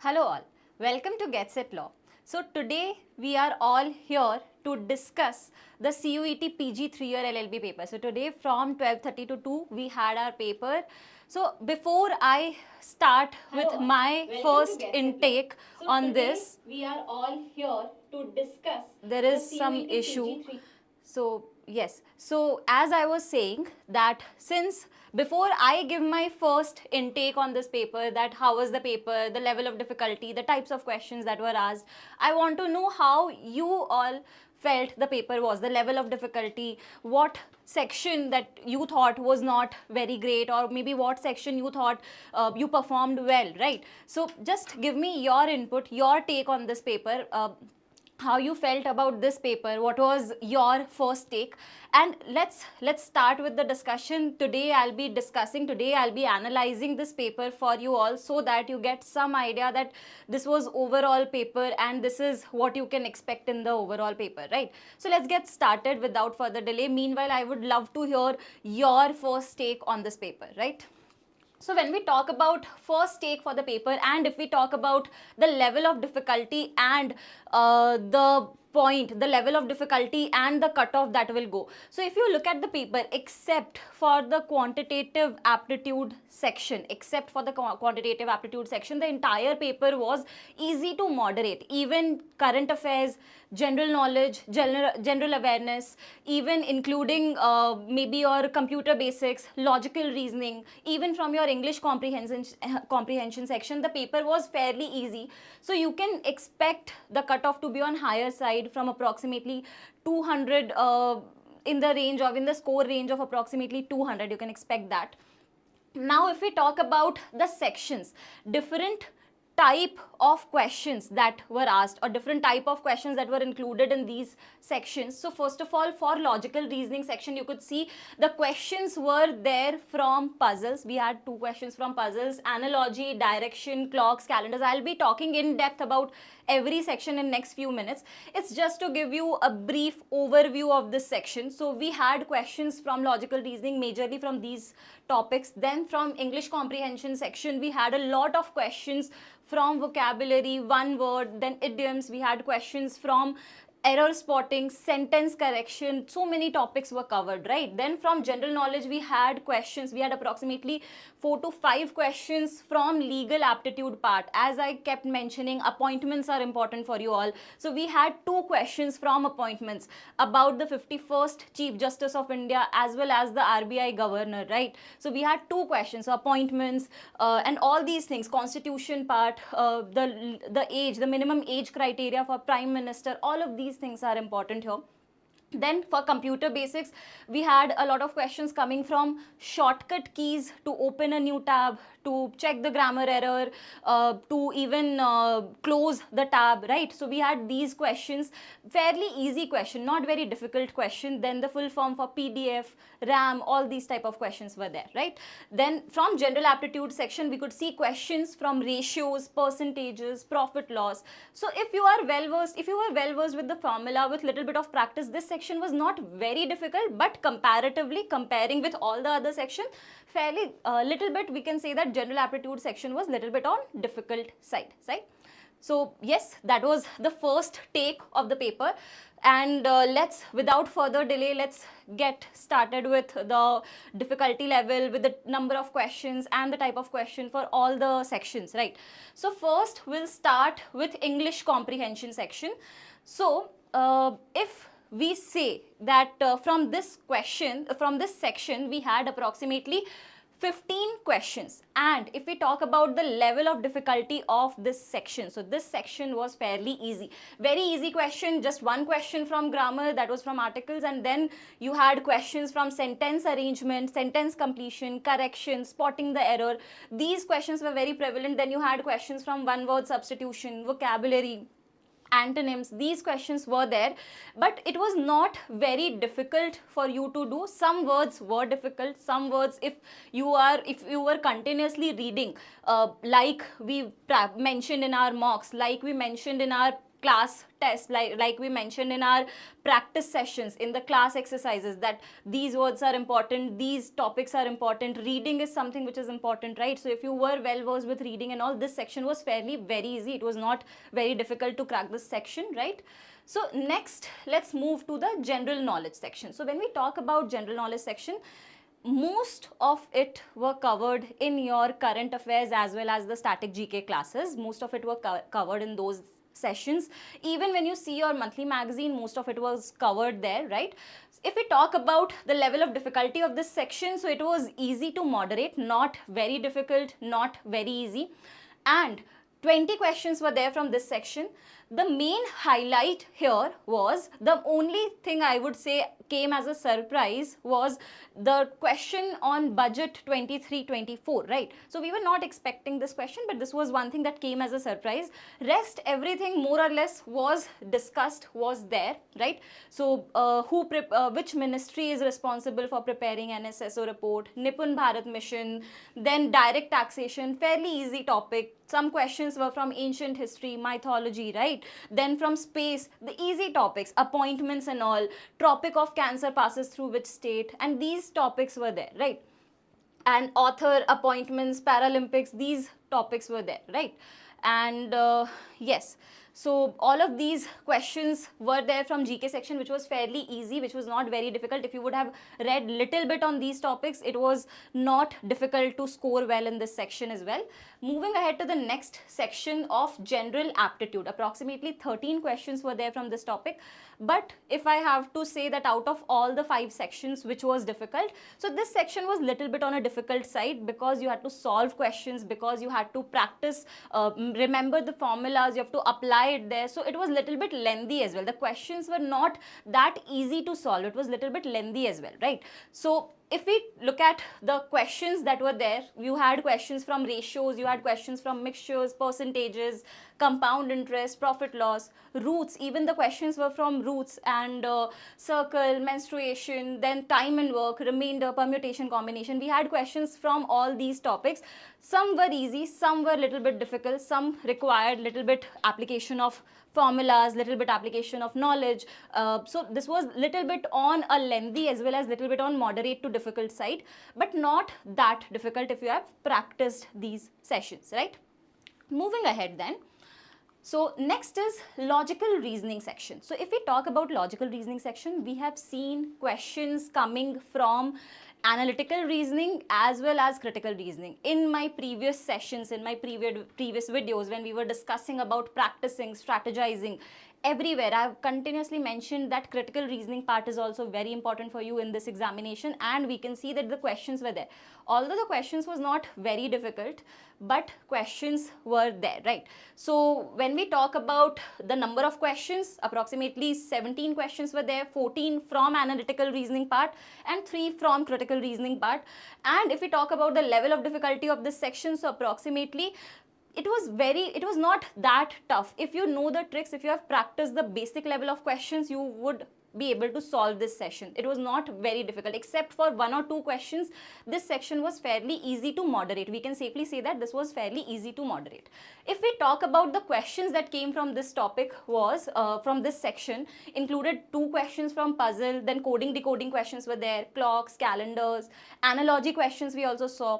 Hello all, welcome to Get Set Law. So today we are all here to discuss the CUET PG 3-year LLB paper. So today from 12:30 to 2 we had our paper. So before I start with my first intake on this, we are all here to discuss. There is some issue. So yes, so as I was saying that since before I give my first intake on this paper, that how was the paper, the level of difficulty, the types of questions that were asked, I want to know how you all felt the paper was, the level of difficulty, what section that you thought was not very great, or maybe what section you thought you performed well, right? So just give me your input, your take on this paper. How you felt about this paper, what was your first take, and let's start with the discussion. Today I'll be analyzing this paper for you all so that you get some idea that this was overall paper and this is what you can expect in the overall paper, right? So let's get started without further delay. Meanwhile, I would love to hear your first take on this paper, right? So when we talk about first take for the paper, and if we talk about the level of difficulty and the level of difficulty and the cutoff that will go. So if you look at the paper, except for the quantitative aptitude section, the entire paper was easy to moderate. Even current affairs, general knowledge, general awareness, even including maybe your computer basics, logical reasoning, even from your English comprehension section, the paper was fairly easy. So you can expect the cutoff to be on higher side from approximately 200 in the score range of approximately 200. You can expect that. Now if we talk about the sections, different type of questions that were asked, or different type of questions that were included in these sections. So first of all, for logical reasoning section, you could see the questions were there from puzzles. We had 2 questions from puzzles, analogy, direction, clocks, calendars. I'll be talking in depth about every section in next few minutes. It's just to give you a brief overview of this section. So we had questions from logical reasoning majorly from these topics. Then from English comprehension section, we had a lot of questions from vocabulary, one word, then idioms. We had questions from error spotting, sentence correction. So many topics were covered, right? Then from general knowledge, we had questions. We had approximately 4 to 5 questions from legal aptitude part. As I kept mentioning, appointments are important for you all. So we had 2 questions from appointments about the 51st Chief Justice of India as well as the RBI governor, right? So we had 2 questions, so appointments and all these things, constitution part, the age, the minimum age criteria for prime minister, all of these things are important here. Then for computer basics, we had a lot of questions coming from shortcut keys to open a new tab, to check the grammar error, to even close the tab, right? So we had these questions, fairly easy question, not very difficult question. Then the full form for PDF, RAM, all these type of questions were there, right? Then from general aptitude section, we could see questions from ratios, percentages, profit loss. So if you are well versed with the formula with little bit of practice, this section was not very difficult, but comparatively, comparing with all the other section, fairly little bit, we can say that general aptitude section was little bit on difficult side, right? So yes, that was the first take of the paper, and without further delay, let's get started with the difficulty level, with the number of questions and the type of question for all the sections, right? So first we'll start with English comprehension section. So if we say that from this section we had approximately 15 questions, and if we talk about the level of difficulty of this section, so this section was fairly easy, very easy question, just 1 question from grammar, that was from articles, and then you had questions from sentence arrangement, sentence completion, correction, spotting the error. These questions were very prevalent. Then you had questions from one word substitution, vocabulary, antonyms. These questions were there, but it was not very difficult for you to do. Some words were difficult, some words if you were continuously reading, like we mentioned in our mocks, like we mentioned in our class test, like we mentioned in our practice sessions, in the class exercises, that these words are important, these topics are important, reading is something which is important, right? So if you were well versed with reading and all, this section was fairly very easy. It was not very difficult to crack this section, right? So next, let's move to the general knowledge section. So when we talk about general knowledge section, most of it were covered in your current affairs as well as the static GK classes. Most of it were covered in those sessions. Even when you see your monthly magazine, most of it was covered there, right? If we talk about the level of difficulty of this section, so it was easy to moderate, not very difficult, not very easy. And 20 questions were there from this section. The main highlight here was, the only thing I would say came as a surprise was the question on budget 23-24, right? So we were not expecting this question, but this was one thing that came as a surprise. Rest, everything more or less was discussed, was there, right? So which ministry is responsible for preparing an SSO report, Nipun Bharat mission, then direct taxation, fairly easy topic. Some questions were from ancient history, mythology, right? Then from space, the easy topics, appointments and all, Tropic of Cancer passes through which state, and these topics were there, right? And author, appointments, Paralympics, these topics were there, right? And yes, so all of these questions were there from GK section, which was fairly easy, which was not very difficult. If you would have read little bit on these topics, it was not difficult to score well in this section as well. Moving ahead to the next section of general aptitude, approximately 13 questions were there from this topic. But if I have to say that out of all the 5 sections, which was difficult, so this section was little bit on a difficult side, because you had to solve questions, because you had to practice, remember the formulas, you have to apply it there. So it was little bit lengthy as well. The questions were not that easy to solve. It was little bit lengthy as well, right? So if we look at the questions that were there, you had questions from ratios, you had questions from mixtures, percentages, compound interest, profit loss, roots. Even the questions were from roots and circle, menstruation, then time and work, remainder, permutation, combination. We had questions from all these topics. Some were easy, some were little bit difficult, some required little bit application of formulas, little bit application of knowledge. So this was little bit on a lengthy as well as little bit on moderate to difficult side, but not that difficult if you have practiced these sessions, right? Moving ahead then. So next is logical reasoning section. So if we talk about logical reasoning section, we have seen questions coming from analytical reasoning as well as critical reasoning. In my previous sessions, in my previous videos, when we were discussing about practicing, strategizing, everywhere I've continuously mentioned that critical reasoning part is also very important for you in this examination, and we can see that the questions were there. Although the questions was not very difficult, but questions were there, right? So when we talk about the number of questions, approximately 17 questions were there, 14 from analytical reasoning part and 3 from critical reasoning part. And if we talk about the level of difficulty of this section, so approximately it was not that tough. If you know the tricks, if you have practiced the basic level of questions, you would be able to solve this section. It was not very difficult, except for 1 or 2 questions. This section was fairly easy to moderate. We can safely say that this was fairly easy to moderate. If we talk about the questions that came from this topic, was from this section, included 2 questions from puzzle, then coding, decoding questions were there, clocks, calendars, analogy questions we also saw,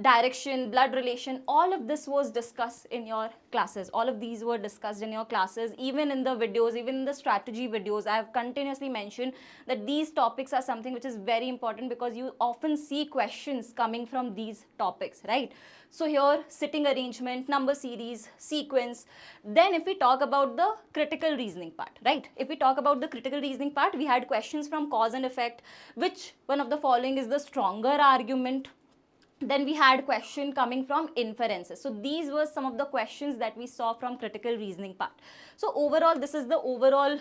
direction, blood relation. All of this was discussed in your classes. All of these were discussed in your classes. Even in the videos, even in the strategy videos, I have continuously mentioned that these topics are something which is very important, because you often see questions coming from these topics, right? So here, sitting arrangement, number series, sequence. Then if we talk about the critical reasoning part, right? If we talk about the critical reasoning part, we had questions from cause and effect, which one of the following is the stronger argument. Then we had question coming from inferences. So these were some of the questions that we saw from critical reasoning part. So overall, this is the overall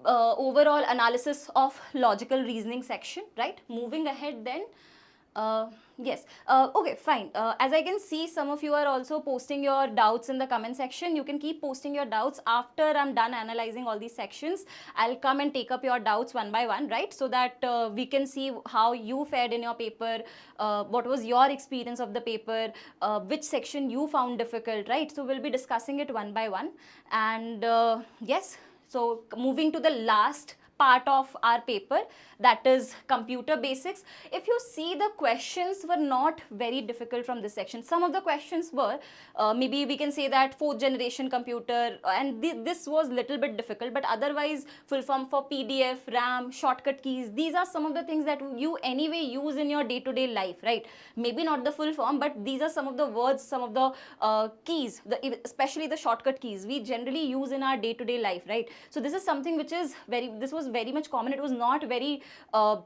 analysis of logical reasoning section, right? Moving ahead then, Yes. Okay, fine. As I can see, some of you are also posting your doubts in the comment section. You can keep posting your doubts. After I'm done analyzing all these sections, I'll come and take up your doubts one by one, right? So that we can see how you fared in your paper, what was your experience of the paper, which section you found difficult, right? So we'll be discussing it one by one. And yes, so moving to the last part of our paper, that is computer basics. If you see, the questions were not very difficult from this section. Some of the questions were maybe we can say that fourth generation computer, and this was little bit difficult, but otherwise full form for PDF, RAM, shortcut keys, these are some of the things that you anyway use in your day-to-day life, right? Maybe not the full form, but these are some of the words, some of the keys, especially the shortcut keys we generally use in our day-to-day life, right? So this is something which is this was very much common. It was not very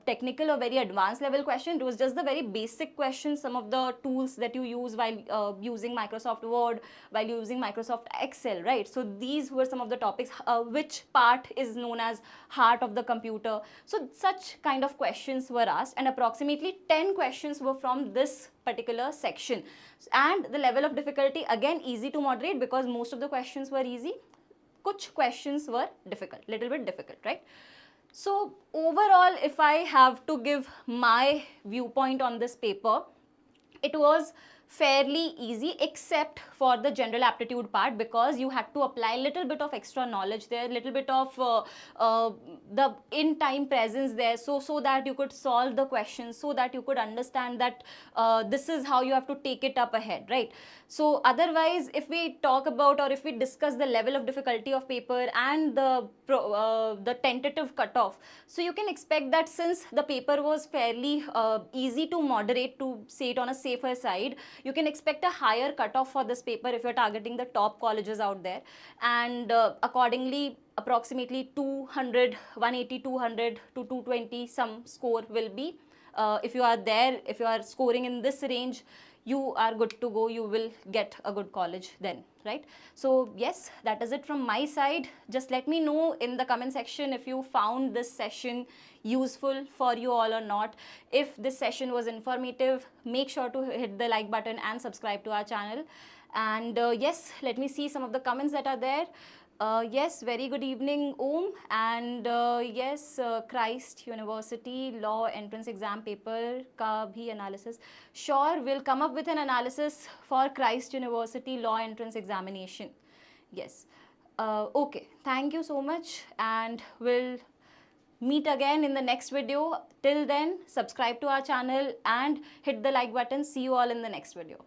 technical or very advanced level question. It was just the very basic questions, some of the tools that you use while using Microsoft Word, while using Microsoft Excel, right? So these were some of the topics. Which part is known as heart of the computer? So such kind of questions were asked, and approximately 10 questions were from this particular section. And the level of difficulty, again, easy to moderate, because most of the questions were easy. Kuch questions were difficult, little bit difficult, right? So overall, if I have to give my viewpoint on this paper, it was fairly easy, except for the general aptitude part, because you had to apply little bit of extra knowledge there, little bit of the in time presence there, so that you could solve the questions, so that you could understand that this is how you have to take it up ahead, right? So otherwise, if we talk about, or if we discuss the level of difficulty of paper and the tentative cutoff, so you can expect that since the paper was fairly easy to moderate, to say it on a safer side, you can expect a higher cutoff for this paper if you're targeting the top colleges out there. And accordingly, approximately 200, 180, 200 to 220 some score will be. If you are there, if you are scoring in this range, you are good to go. You will get a good college then, right? So yes, that is it from my side. Just let me know in the comment section if you found this session useful for you all or not. If this session was informative, make sure to hit the like button and subscribe to our channel. And yes, let me see some of the comments that are there. Yes, very good evening, Om. And yes, Christ University Law Entrance Exam paper ka bhi analysis. Sure, we'll come up with an analysis for Christ University Law Entrance Examination. Yes. Okay, thank you so much, and we'll meet again in the next video. Till then, subscribe to our channel and hit the like button. See you all in the next video.